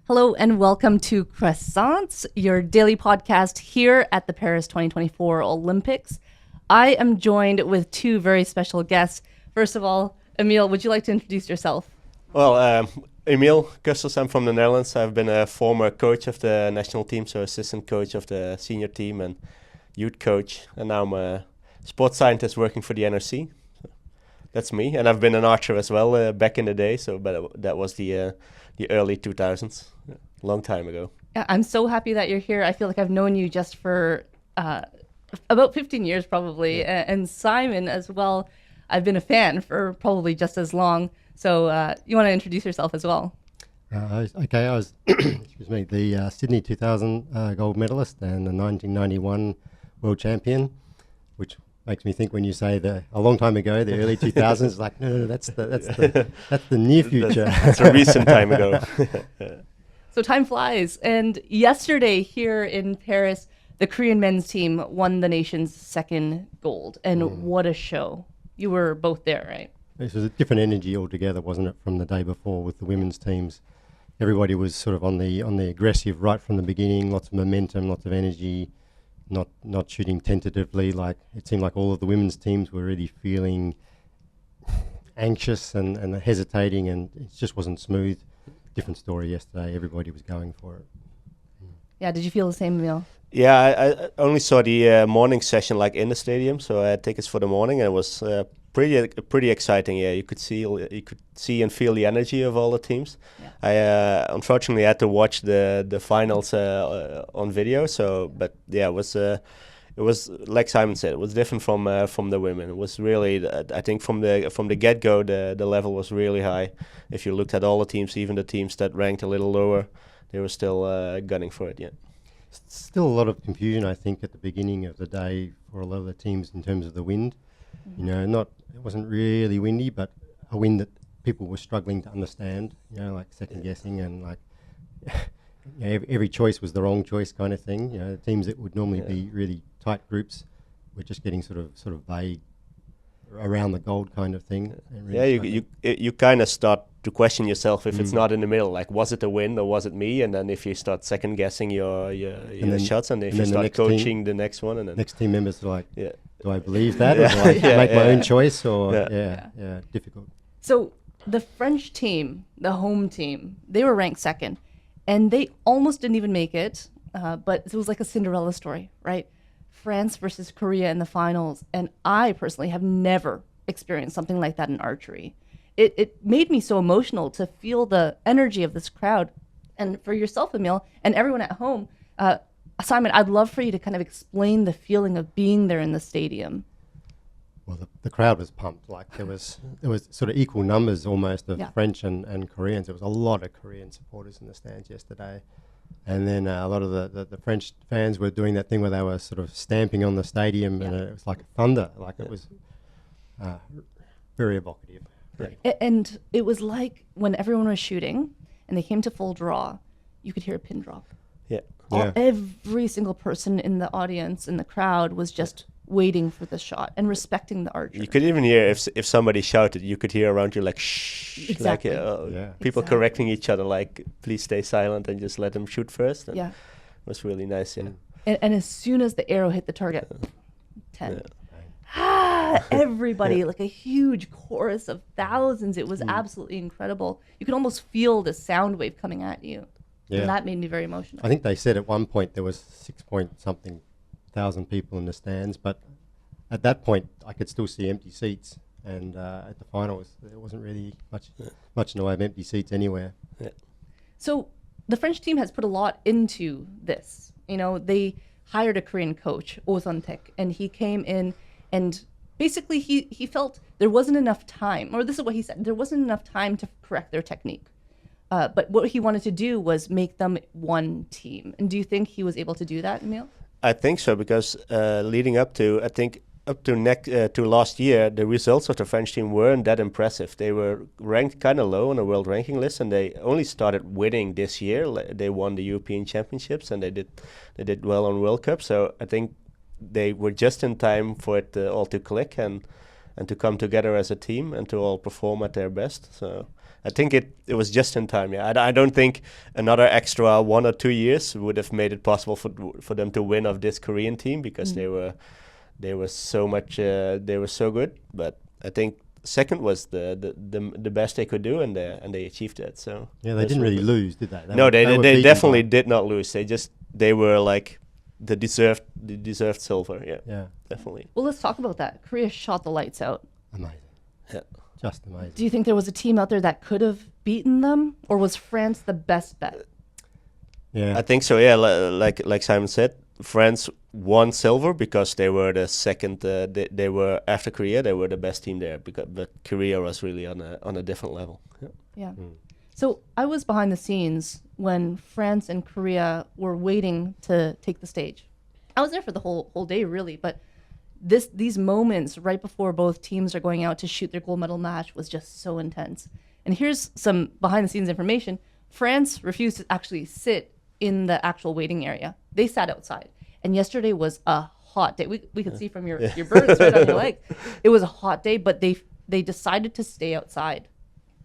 Hello and welcome to Croissants, your daily podcast here at the Paris 2024 Olympics. I am joined with two very special guests. First of all, Emile, would you like to introduce yourself? Well, Emile Kusters, I'm from the Netherlands. I've been a former coach of the national team, so assistant coach of the senior team and youth coach. And now I'm a sports scientist working for the NRC. So that's me. And I've been an archer as well back in the day, but that was the early 2000s, a long time ago. Yeah, I'm so happy that you're here. I feel like I've known you just for about 15 years probably. Yeah. And Simon as well. I've been a fan for probably just as long. So you want to introduce yourself as well? I was excuse me, the Sydney 2000 gold medalist and the 1991 world champion, which makes me think when you say a long time ago, the early 2000s, it's like no, that's the near future. That's a recent time ago. So time flies, and yesterday here in Paris, the Korean men's team won the nation's second gold, and what a show! You were both there, right? This was a different energy altogether, wasn't it, from the day before with the women's teams? Everybody was sort of on the aggressive right from the beginning, lots of momentum, lots of energy, not shooting tentatively. Like it seemed like all of the women's teams were really feeling anxious and hesitating, and it just wasn't smooth. Different story yesterday. Everybody was going for it. Yeah, did you feel the same, Emile? Yeah, I only saw the morning session like in the stadium, so I had tickets for the morning, and it was pretty exciting. Yeah, you could see and feel the energy of all the teams. Yeah. I unfortunately had to watch the finals on video. But yeah, it was like Simon said, it was different from the women. It was really, I think from the get go, the level was really high. If you looked at all the teams, even the teams that ranked a little lower, they were still gunning for it. Yeah. Still a lot of confusion, I think, at the beginning of the day for a lot of the teams in terms of the wind. You know, it wasn't really windy, but a wind that people were struggling to understand, you know, like second guessing and like you know, every choice was the wrong choice kind of thing. You know, the teams that would normally be really tight groups were just getting sort of vague around the gold kind of thing. Really you kind of start to question yourself if it's not in the middle. Like, was it a win or was it me? And then if you start second guessing your shots, and if you start coaching the next one, and then next team members are like, do I believe that, or do I make my own choice? Or difficult. So the French team, the home team, they were ranked second, and they almost didn't even make it. But it was like a Cinderella story, right? France versus Korea in the finals, and I personally have never experienced something like that in archery. It made me so emotional to feel the energy of this crowd. And for yourself, Emile, and everyone at home, Simon, I'd love for you to kind of explain the feeling of being there in the stadium. Well, the crowd was pumped. Like there was sort of equal numbers almost of French and Koreans. There was a lot of Korean supporters in the stands yesterday. And then a lot of the French fans were doing that thing where they were sort of stamping on the stadium, and it was like thunder. Like it was very evocative. And it was like when everyone was shooting and they came to full draw, you could hear a pin drop. Every single person in the audience, in the crowd, was just waiting for the shot and respecting the archer. You could even hear if somebody shouted, you could hear around you like shh, exactly. People correcting each other, like please stay silent and just let them shoot first. And it was really nice. Yeah. And as soon as the arrow hit the target, 10. Everybody, like a huge chorus of thousands. It was absolutely incredible. You could almost feel the sound wave coming at you. Yeah. And that made me very emotional. I think they said at one point there was 6-point-something thousand people in the stands, but at that point I could still see empty seats. And at the finals, there wasn't really much in the way of empty seats anywhere. Yeah. So the French team has put a lot into this. You know, they hired a Korean coach, Oh Sun-taek, and he came in and basically he felt there wasn't enough time, or this is what he said, there wasn't enough time to correct their technique. But what he wanted to do was make them one team. And do you think he was able to do that, Emile? I think so, because leading up to, I think, up to last year, the results of the French team weren't that impressive. They were ranked kind of low on the world ranking list, and they only started winning this year. They won the European Championships, and they did well on World Cup. So I think they were just in time for it all to click and to come together as a team and to all perform at their best. So I think it was just in time. Yeah, I don't think another extra 1 or 2 years would have made it possible for them to win of this Korean team, because they were so much they were so good. But I think second was the best they could do, and they achieved it. So Yeah, they didn't really lose, did they? No, were they beaten definitely by- did not lose. They were like the deserved silver. Yeah, Yeah, definitely. Well, let's talk about that. Korea shot the lights out. amazing. Yeah. Just amazing. Do you think there was a team out there that could have beaten them, or was France the best bet? Yeah, I think so. Yeah, like Simon said, France won silver because they were the second. They were after Korea. They were the best team there, but Korea was really on a different level. Yeah. Yeah. So I was behind the scenes when France and Korea were waiting to take the stage. I was there for the whole day, really, but these moments right before both teams are going out to shoot their gold medal match was just so intense. And here's some behind the scenes information. France refused to actually sit in the actual waiting area. They sat outside. And yesterday was a hot day. We could see from your birds right on your leg. It was a hot day, but they decided to stay outside.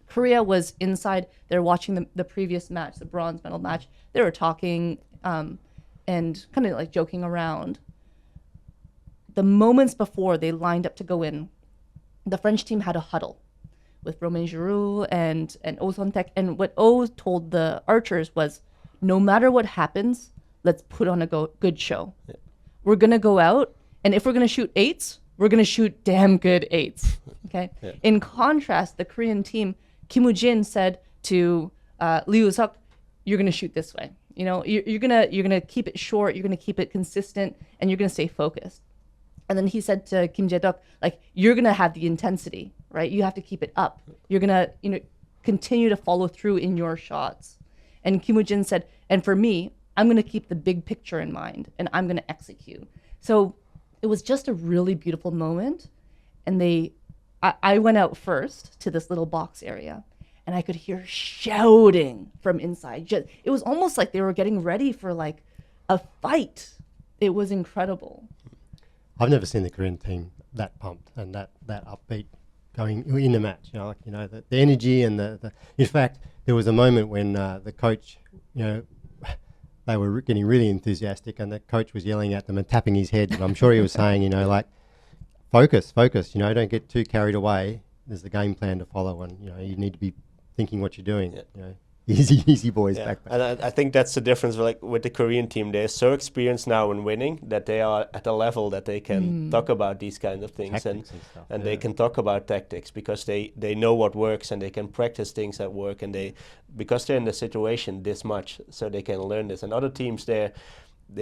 Korea was inside. They're watching the previous match, the bronze medal match. They were talking and kind of like joking around. The moments before they lined up to go in, the French team had a huddle with Romain Giroud and Oh Son-taek. And what Oh told the archers was, no matter what happens, let's put on a good show. Yeah. We're going to go out, and if we're going to shoot eights, we're going to shoot damn good eights. Okay. Yeah. In contrast, the Korean team, Kim Woo-jin said to Lee Woo-seok, you're going to shoot this way. You know, you're gonna keep it short, you're going to keep it consistent, and you're going to stay focused. And then he said to Kim Jae-deok, like, you're going to have the intensity, right? You have to keep it up. You're going to, continue to follow through in your shots. And Kim Woo-jin said, and for me, I'm going to keep the big picture in mind, and I'm going to execute. So it was just a really beautiful moment. And I went out first to this little box area, and I could hear shouting from inside. It was almost like they were getting ready for like a fight. It was incredible. I've never seen the Korean team that pumped and that upbeat going in the match. The energy and the. In fact, there was a moment when the coach, they were getting really enthusiastic, and the coach was yelling at them and tapping his head. And I'm sure he was saying, like, focus. Don't get too carried away. There's the game plan to follow, and you need to be thinking what you're doing. Yeah. Easy boys back. And I think that's the difference with the Korean team. They're so experienced now in winning that they are at a level that they can talk about these kind of things and they can talk about tactics, because they know what works, and they can practice things that work, and because they're in the situation this much, so they can learn this. And other teams they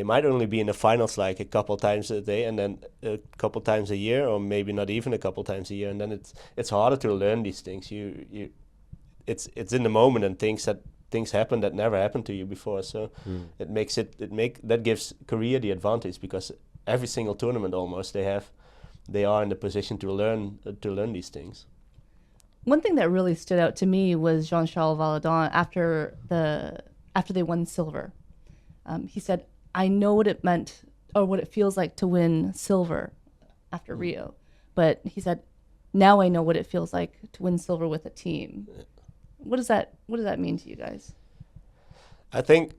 might only be in the finals like a couple times a day, and then a couple times a year, or maybe not even a couple times a year, and then it's harder to learn these things. It's in the moment, and things happen that never happened to you before. So that gives Korea the advantage, because every single tournament almost they are in the position to learn these things. One thing that really stood out to me was Jean-Charles Valadon after they won silver. He said, "I know what it meant, or what it feels like to win silver after Rio, but he said, now I know what it feels like to win silver with a team." What does that mean to you guys? I think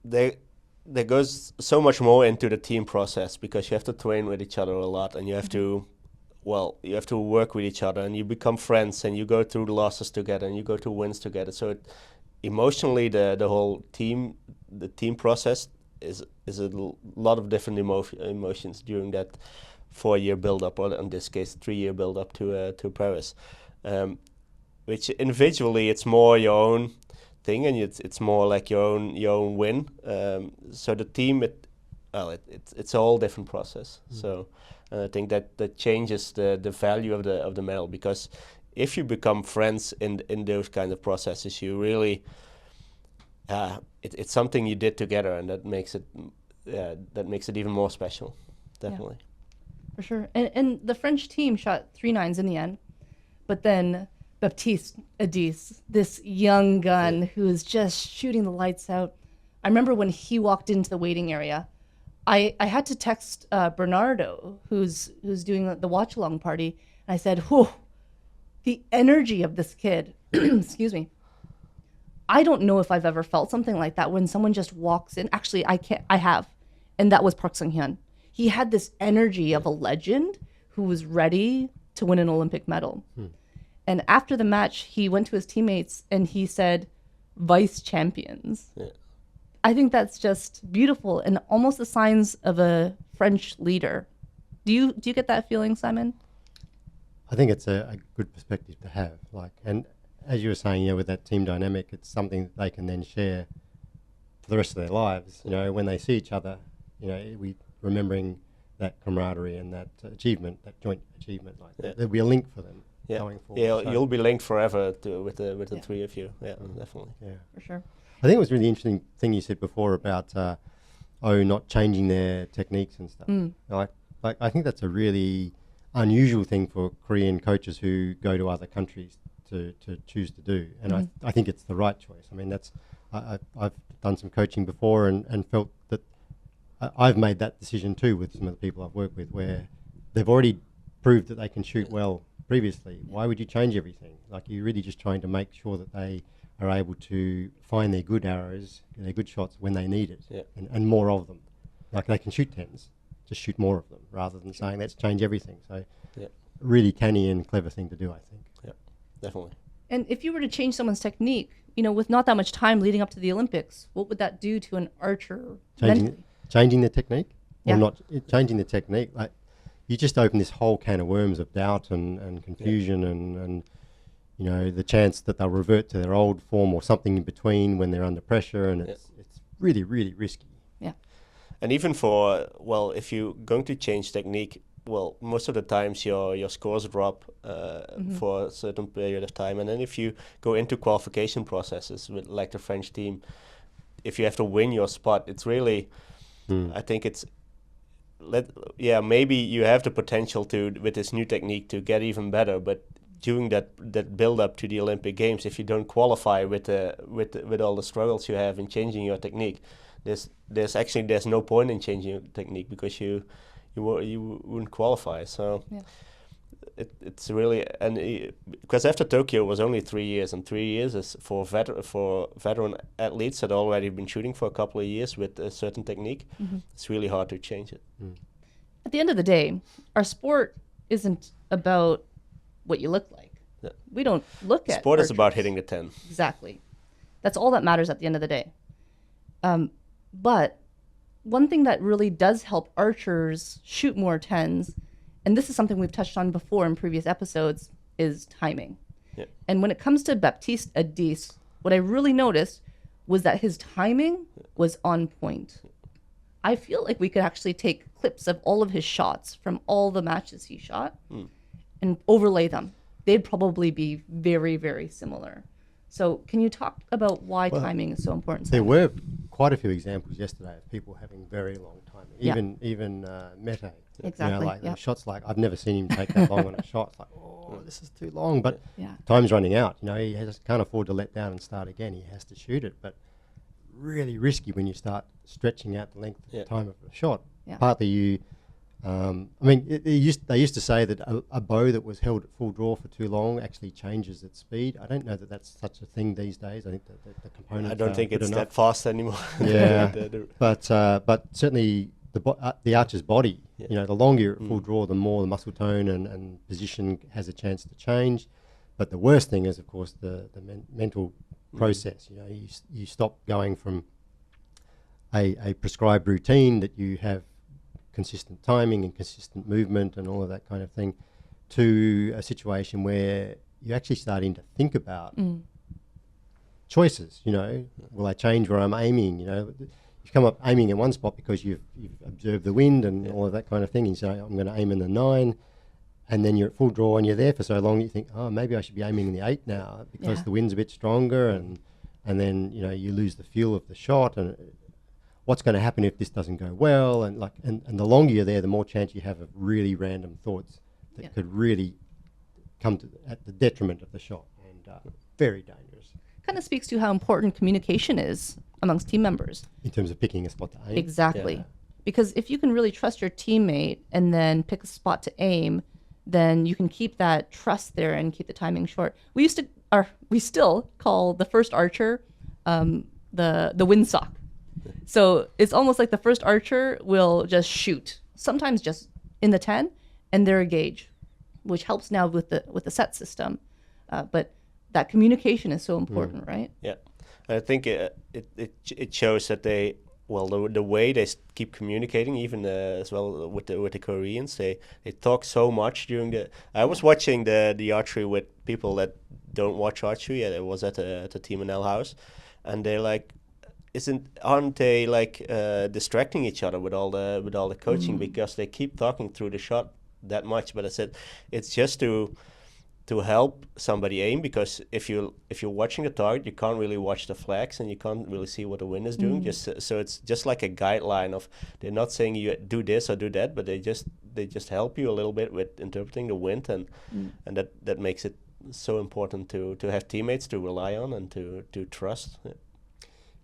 there goes so much more into the team process, because you have to train with each other a lot, and you have to work with each other, and you become friends, and you go through the losses together, and you go through wins together. So emotionally, the whole team, the team process is a lot of different emotions during that 4-year build-up, or in this case 3-year build-up to Paris. Which individually it's more your own thing, and it's more like your own win. So the team, it's a whole different process. So I think that changes the value of the medal, because if you become friends in those kind of processes, you really it's something you did together, and that makes it even more special. Definitely. Yeah, for sure. And the French team shot 3 9s in the end, but then Baptiste Adis, this young gun who is just shooting the lights out. I remember when he walked into the waiting area, I had to text Bernardo, who's doing the watch along party, and I said, "Whew, the energy of this kid excuse me. I don't know if I've ever felt something like that when someone just walks in. Actually, I have. And that was Park Sung-hyun. He had this energy of a legend who was ready to win an Olympic medal. And after the match, he went to his teammates and he said, "Vice champions." Yeah. I think that's just beautiful and almost the signs of a French leader. Do you get that feeling, Simon? I think it's a good perspective to have. Like, and as you were saying, you know, with that team dynamic, it's something that they can then share for the rest of their lives. You know, when they see each other, you know, we remembering that camaraderie and that achievement, that joint achievement. Like, there'll be a link for them going forward. Yeah, So, you'll be linked forever with the three of you. Yeah, definitely. yeah. For sure. I think it was a really interesting thing you said before about not changing their techniques and stuff. Like I think that's a really unusual thing for Korean coaches who go to other countries to choose to do, and I think it's the right choice. I mean, that's I've done some coaching before and felt that I've made that decision too with some of the people I've worked with, where they've already proved that they can shoot well previously. Why would you change everything? Like, you're really just trying to make sure that they are able to find their good arrows, their good shots when they need it, and more of them. Like, they can shoot tens, just shoot more of them, rather than saying let's change everything. So, really canny and clever thing to do, I think. Yeah, definitely. And if you were to change someone's technique, you know, with not that much time leading up to the Olympics, what would that do to an archer mentally? Changing the technique, Yeah. or not changing the technique. Like, you just open this whole can of worms of doubt and confusion and you know, the chance that they'll revert to their old form or something in between when they're under pressure, and it's really, really risky. Yeah. And even for, well, if you're going to change technique, well, most of the times your scores drop for a certain period of time. And then if you go into qualification processes with like the French team, if you have to win your spot, it's really, I think it's, maybe you have the potential to, with this new technique, to get even better, but during that build up to the Olympic Games, if you don't qualify with all the struggles you have in changing your technique, there's no point in changing your technique because you wouldn't qualify. So it's really, and because after Tokyo it was only 3 years, and 3 years is for veteran athletes that already been shooting for a couple of years with a certain technique. It's really hard to change it. At the end of the day, our sport isn't about what you look like. Yeah. We don't look at Sport is archers. about hitting the 10. Exactly. That's all that matters at the end of the day. But one thing that really does help archers shoot more tens, and this is something we've touched on before in previous episodes, is timing. Yeah. And when it comes to Baptiste Adis, what I really noticed was that his timing was on point. I feel like we could actually take clips of all of his shots from all the matches he shot and overlay them. They'd probably be very, very similar. So can you talk about why timing is so important? There Simon? were quite a few examples yesterday of people having very long time. Even Mete. Exactly. You know, like shots like, I've never seen him take that long on a shot. It's like, this is too long. But Yeah. time's running out. You know, he can't afford to let down and start again. He has to shoot it. But really risky when you start stretching out the length of the time of a shot. Yeah. Partly they used to say that a bow that was held at full draw for too long actually changes its speed. I don't know that that's such a thing these days. I think that the components I don't think good it's enough. that fast anymore. Yeah, but certainly the archer's body, you know, the longer you're at full draw, the more the muscle tone and position has a chance to change. But the worst thing is, of course, the mental process. You know, you stop going from a prescribed routine that you have consistent timing and consistent movement and all of that kind of thing, to a situation where you're actually starting to think about choices. You know, will I change where I'm aiming? You know, you come up aiming in one spot because you've observed the wind and all of that kind of thing. You say, I'm going to aim in the 9, and then you're at full draw and you're there for so long you think, oh, maybe I should be aiming in the 8 now because the wind's a bit stronger, and then, you know, you lose the feel of the shot, and what's going to happen if this doesn't go well, and the longer you're there, the more chance you have of really random thoughts that could really come to at the detriment of the shot, and very dangerous. Kind of speaks to how important communication is amongst team members. In terms of picking a spot to aim. Exactly. Yeah. Because if you can really trust your teammate and then pick a spot to aim, then you can keep that trust there and keep the timing short. We used to or we still call the first archer the windsock. So it's almost like the first archer will just shoot, sometimes just in the 10, and they're a gauge, which helps now with the set system. But that communication is so important, right? Yeah, I think it shows that they, well, the way they keep communicating, even as well with the Koreans, they talk so much during the. I was watching the archery with people that don't watch archery. I was at the Team NL house, and they're like, aren't they like distracting each other with all the coaching because they keep talking through the shot that much? But I said it's just to help somebody aim, because if you're watching the target, you can't really watch the flags and you can't really see what the wind is doing. So it's just like a guideline of, they're not saying you do this or do that, but they just help you a little bit with interpreting the wind, and that makes it so important to have teammates to rely on and to trust.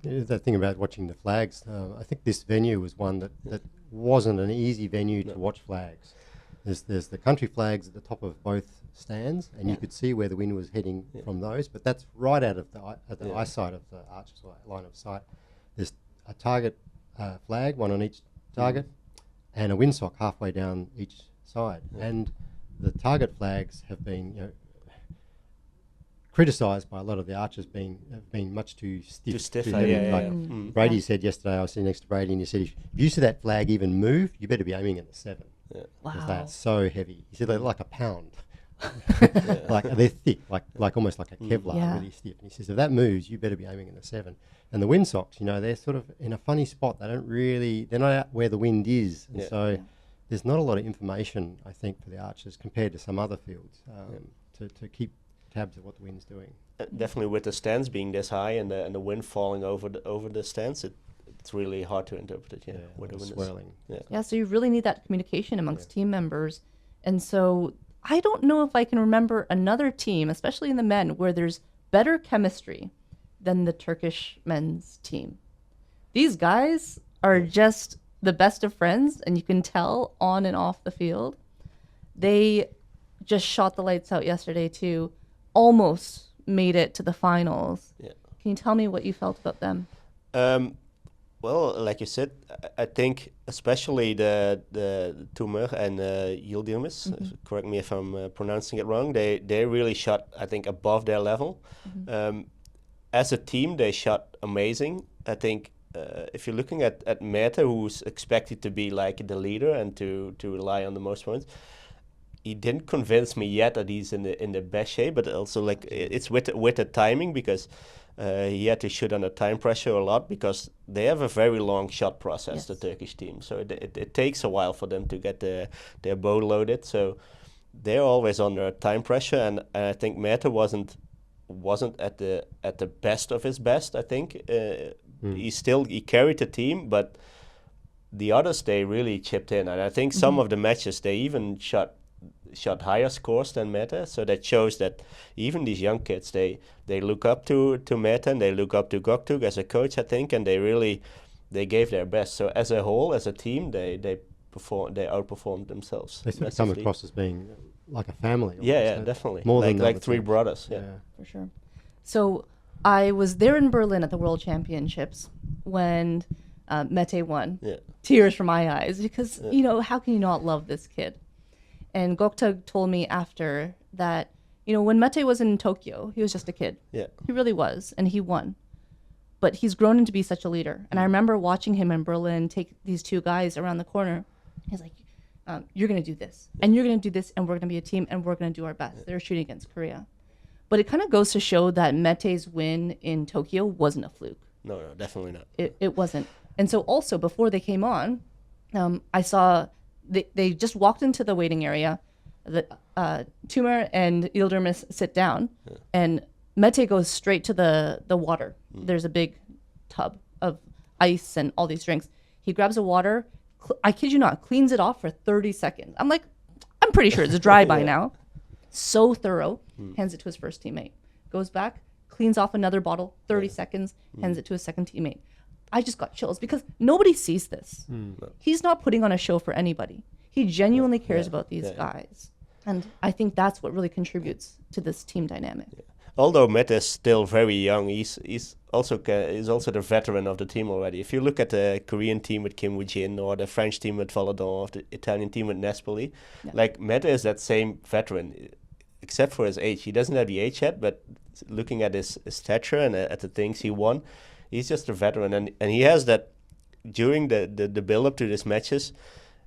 The thing about watching the flags, I think this venue was one that wasn't an easy venue to watch flags. There's the country flags at the top of both stands, and you could see where the wind was heading from those, but that's right out of the eyesight of the archer's line of sight. There's a target flag, one on each target, and a windsock halfway down each side. And the target flags have been, criticised by a lot of the archers have been much too stiff. Too stiff, Brady said yesterday, I was sitting next to Brady, and he said, if you see that flag even move, you better be aiming at the 7. Wow. Because they're so heavy. He said they're like a pound. Like they're thick, like almost like a Kevlar, really stiff. And he says if that moves, you better be aiming at the 7. And the windsocks, they're sort of in a funny spot. They're not out where the wind is, and so there's not a lot of information, I think, for the archers compared to some other fields to keep tabs of what the wind's doing. Definitely, with the stands being this high and the wind falling over the stands, it's really hard to interpret it. Where the wind swirling. Yeah, so you really need that communication amongst team members. And so I don't know if I can remember another team, especially in the men, where there's better chemistry than the Turkish men's team. These guys are just the best of friends, and you can tell on and off the field. They just shot the lights out yesterday too, almost made it to the finals. Yeah. Can you tell me what you felt about them? Well, like you said, I think especially the Tumer and Yildirim's, correct me if I'm pronouncing it wrong, they really shot, I think, above their level. As a team, they shot amazing. I think if you're looking at Meta, who's expected to be like the leader and to rely on the most points, he didn't convince me yet that he's in the best shape, but also like it's with the timing, because he had to shoot under time pressure a lot, because they have a very long shot process, the Turkish team. So it takes a while for them to get their bow loaded. So they're always under time pressure, and I think Meta wasn't at the best of his best. I think he carried the team, but the others, they really chipped in, and I think some of the matches they even shot higher scores than Meta, so that shows that even these young kids, they look up to Meta, and they look up to Göktürk as a coach, I think, and they gave their best. So as a whole, as a team, they outperformed themselves. They sort of come across as being like a family. Yeah, definitely. More like than three brothers. Yeah, for sure. So I was there in Berlin at the World Championships when Mete won. Yeah. Tears from my eyes, because how can you not love this kid? And Göktürk told me after that, when Mete was in Tokyo, he was just a kid. Yeah. He really was, and he won. But he's grown into be such a leader. And I remember watching him in Berlin take these two guys around the corner. He's like, you're going to do this, and you're going to do this, and we're going to be a team, and we're going to do our best. Yeah. They're shooting against Korea. But it kind of goes to show that Mete's win in Tokyo wasn't a fluke. No, definitely not. It wasn't. And so also, before they came on, I saw... They just walked into the waiting area. The Tumer and Yildirim sit down, and Mete goes straight to the water. There's a big tub of ice and all these drinks. He grabs the water. I kid you not, cleans it off for 30 seconds. I'm like, I'm pretty sure it's dry by now. So thorough. Hands it to his first teammate. Goes back, cleans off another bottle. 30 seconds. Hands it to his second teammate. I just got chills because nobody sees this. He's not putting on a show for anybody. He genuinely cares about these guys. And I think that's what really contributes to this team dynamic. although Mette is still very young, he's also the veteran of the team already. If you look at the Korean team with Kim Woo-jin or the French team with Valadon or the Italian team with Nespoli, like Mette is that same veteran, except for his age. He doesn't have the age yet, but looking at his stature and at the things he won, he's just a veteran, and he has that during the build up to these matches.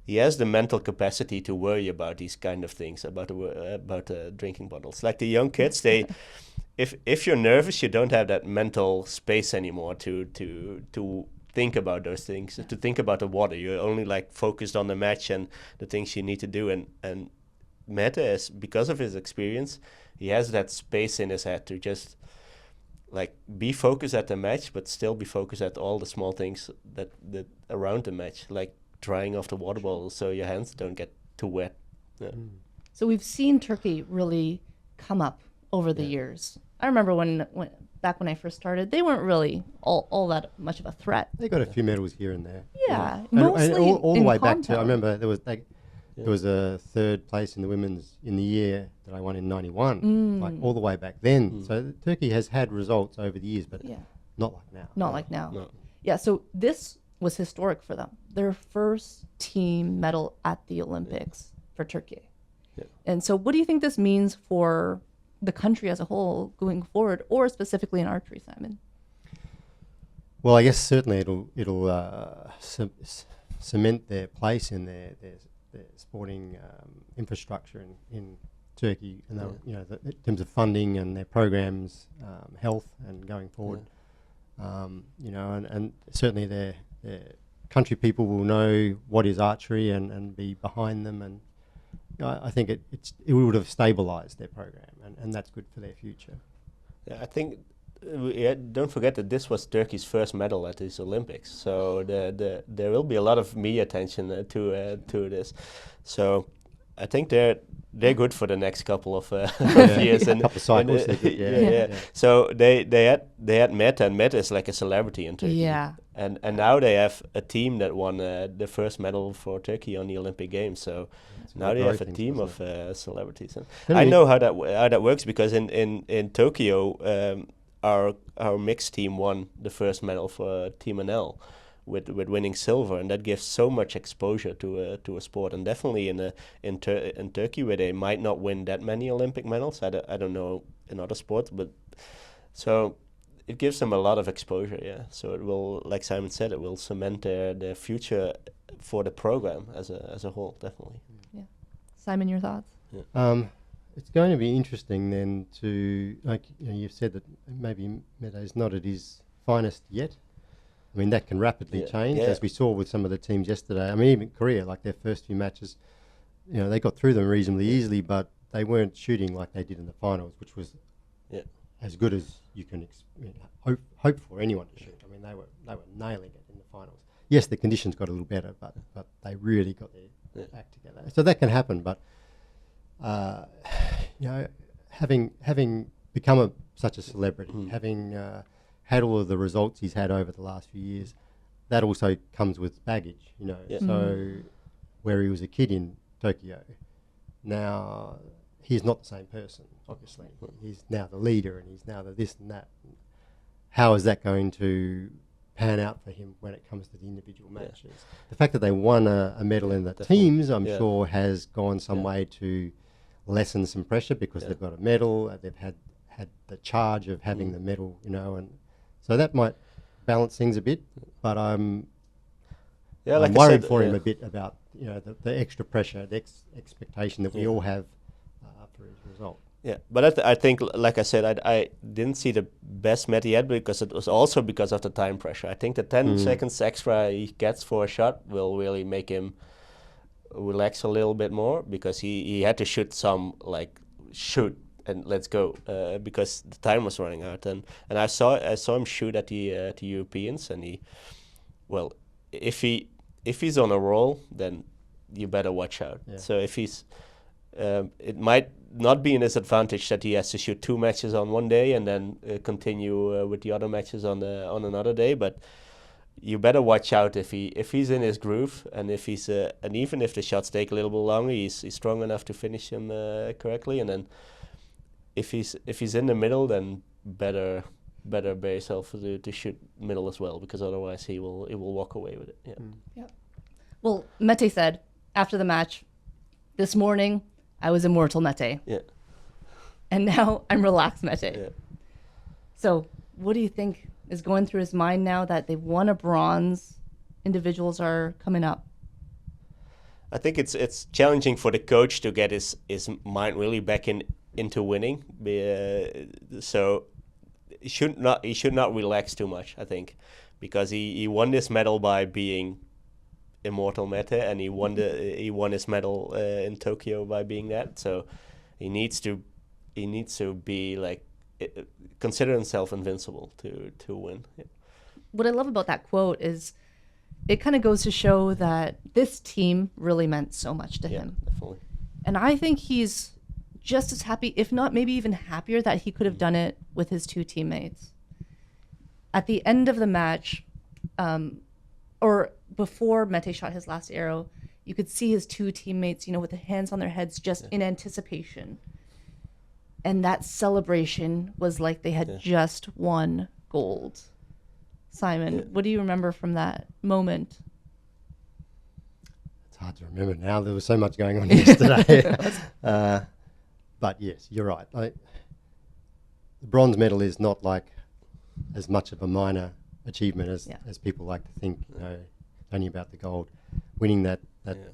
He has the mental capacity to worry about these kind of things, about drinking bottles. Like the young kids, they, if you're nervous, you don't have that mental space anymore to think about those things, to think about the water. You're only like focused on the match and the things you need to do. And Mette is, because of his experience, he has that space in his head to just like be focused at the match, but still be focused at all the small things that around the match, like drying off the water bottle so your hands don't get too wet. Yeah. So we've seen Turkey really come up over the years. I remember when back when I first started, they weren't really all that much of a threat. They got a few medals here and there. Yeah, And mostly all the in way back to, I compound. remember there was a third place in the women's in the year that I won in '91, like all the way back then. So Turkey has had results over the years, but not like now. Not like now. No. Yeah, so this was historic for them. Their first team medal at the Olympics for Turkey. Yeah. And so what do you think this means for the country as a whole going forward, or specifically in archery, Simon? Well, I guess certainly it'll cement their place in their sporting infrastructure in Turkey, and in terms of funding and their programs, health, and going forward. And certainly their country people will know what is archery and be behind them, and I think it would have stabilised their program, and that's good for their future. Yeah, I think don't forget that this was Turkey's first medal at these Olympics, so there will be a lot of media attention to this. So I think they're good for the next couple of years. And a couple of cycles. Yeah. So they had Mette, and Mette is like a celebrity in Turkey. Yeah. And now they have a team that won the first medal for Turkey on the Olympic Games. So now they have a team of celebrities. And I know how that works, because in Tokyo our mixed team won the first medal for Team NL. With winning silver, and that gives so much exposure to a sport, and definitely in Turkey, where they might not win that many Olympic medals. I don't know in other sports, but so it gives them a lot of exposure. Yeah, so it will, like Simon said, it will cement their future for the program as a whole, definitely. Yeah, Simon, your thoughts? Yeah. It's going to be interesting then to, like you've said that maybe Mette is not at his finest yet. I mean, that can rapidly change, as we saw with some of the teams yesterday. I mean, even Korea, like their first few matches, they got through them reasonably easily, but they weren't shooting like they did in the finals, which was as good as you can hope for anyone to shoot. I mean, they were nailing it in the finals. Yes, the conditions got a little better, but they really got their act together. So that can happen, but having become such a celebrity, having had all of the results he's had over the last few years, that also comes with baggage, So where he was a kid in Tokyo, now he's not the same person, obviously. He's now the leader, and he's now the this and that. How is that going to pan out for him when it comes to the individual matches? The fact that they won a medal in the teams, I'm sure, has gone some way to lessen some pressure, because they've got a medal, they've had the charge of having the medal, and so that might balance things a bit, but I'm worried for him a bit about the extra pressure, the expectation that we all have after his result. Yeah, but I think, like I said, I didn't see the best Mette yet, because it was also because of the time pressure. I think the 10 seconds extra he gets for a shot will really make him relax a little bit more, because he had to shoot and let's go, because the time was running out, and I saw him shoot at the Europeans, and if he's on a roll, then you better watch out. So if he's it might not be in his advantage that he has to shoot 2 matches on one day and then continue with the other matches on another day, but you better watch out if he's in his groove, and if he's and even if the shots take a little bit longer, he's strong enough to finish them correctly, and then if he's in the middle, then better bear yourself to shoot middle as well, because otherwise he will walk away with it. Yeah. Yeah. Well, Mete said after the match, this morning I was immortal Mete. Yeah. And now I'm relaxed Mete. Yeah. So what do you think is going through his mind now that they've won a bronze? Individuals are coming up. I think it's challenging for the coach to get his mind really back into winning. So he should not relax too much, I think, because he won this medal by being immortal Mete, and he won his medal in Tokyo by being that. So he needs to be like, consider himself invincible to win. Yeah. What I love about that quote is it kind of goes to show that this team really meant so much to him. Definitely. And I think he's just as happy, if not maybe even happier, that he could have done it with his two teammates. At the end of the match, or before Mete shot his last arrow, you could see his two teammates, with their hands on their heads, just in anticipation. And that celebration was like they had just won gold. Simon, what do you remember from that moment? It's hard to remember now. There was so much going on yesterday. But yes, you're right. The bronze medal is not like as much of a minor achievement as people like to think. Only about the gold. Winning that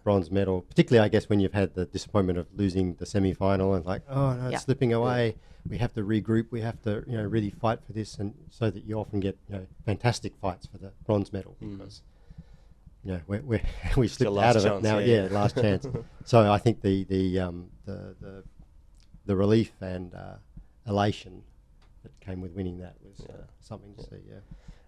bronze medal, particularly I guess when you've had the disappointment of losing the semi-final and like, oh no, it's slipping away. We have to regroup. We have to really fight for this, and so that you often get fantastic fights for the bronze medal because we slipped out of it now. Last chance. So I think the relief and elation that came with winning that was something to see. Yeah.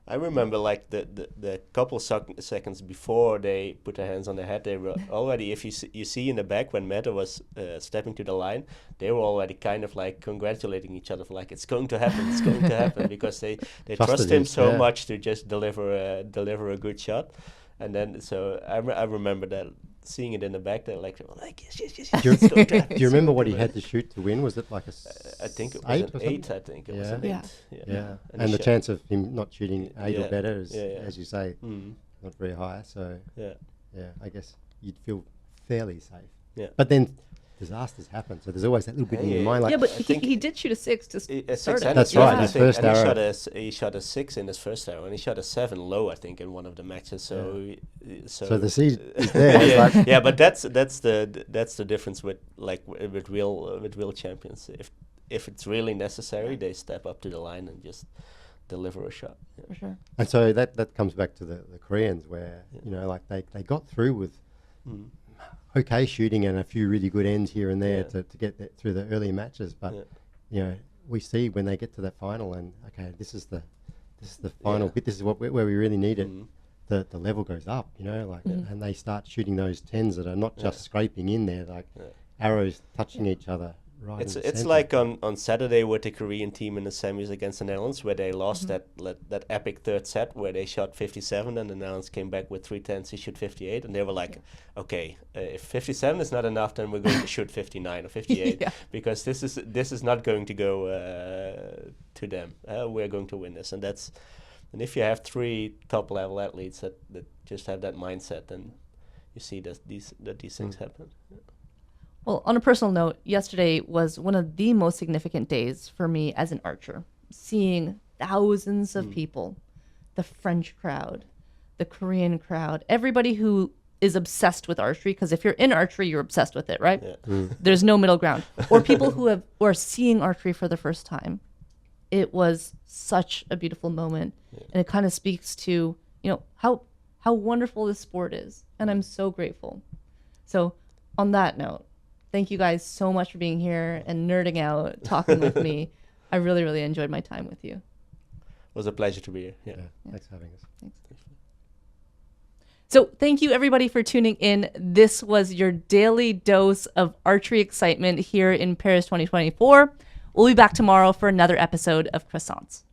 I remember like the couple seconds before they put their hands on their head, they were already, if you see in the back when Mete was stepping to the line, they were already kind of like congratulating each other for like, it's going to happen, because they trust him so much to just deliver a good shot. And then so I remember that, seeing it in the back, they're like yes. Do you remember what he had to shoot to win? Was it like I think it was an 8. I think it was an 8. Yeah. And the chance of him not shooting 8 or better is, as you say, not very high. So I guess you'd feel fairly safe. Yeah. But then disasters happen, so there's always that little bit in your mind. Like, but he did shoot a 6 to start it. That's right. His first arrow. He shot a 6 in his first arrow, and he shot a 7 low, I think, in one of the matches. So the seed is there. But that's the difference with real champions. If it's really necessary, they step up to the line and just deliver a shot. Yeah. For sure. And so that comes back to the Koreans, where they got through with. Okay shooting and a few really good ends here and there to get through the early matches, but we see when they get to that final and this is the final bit, this is where we really need it. The level goes up, and they start shooting those 10s that are not just scraping in there, like arrows touching each other. Right, it's like on Saturday with the Korean team in the semis against the Netherlands, where they lost that epic third set where they shot 57 and the Netherlands came back with 3 10s to shoot 58, and they were like, okay, if 57 is not enough, then we're going to shoot 59 or 58 because this is not going to go to them. We're going to win this, and if you have 3 top level athletes that just have that mindset, then you see that these things happen. Yeah. Well, on a personal note, yesterday was one of the most significant days for me as an archer. Seeing thousands of people, the French crowd, the Korean crowd, everybody who is obsessed with archery, because if you're in archery, you're obsessed with it, right? Yeah. There's no middle ground. Or people who are seeing archery for the first time. It was such a beautiful moment. Yeah. And it kind of speaks to, how wonderful this sport is. And I'm so grateful. So on that note, thank you guys so much for being here and nerding out, talking with me. I really, really enjoyed my time with you. It was a pleasure to be here. Yeah. Thanks for having us. Thanks. So thank you, everybody, for tuning in. This was your daily dose of archery excitement here in Paris 2024. We'll be back tomorrow for another episode of Croissants.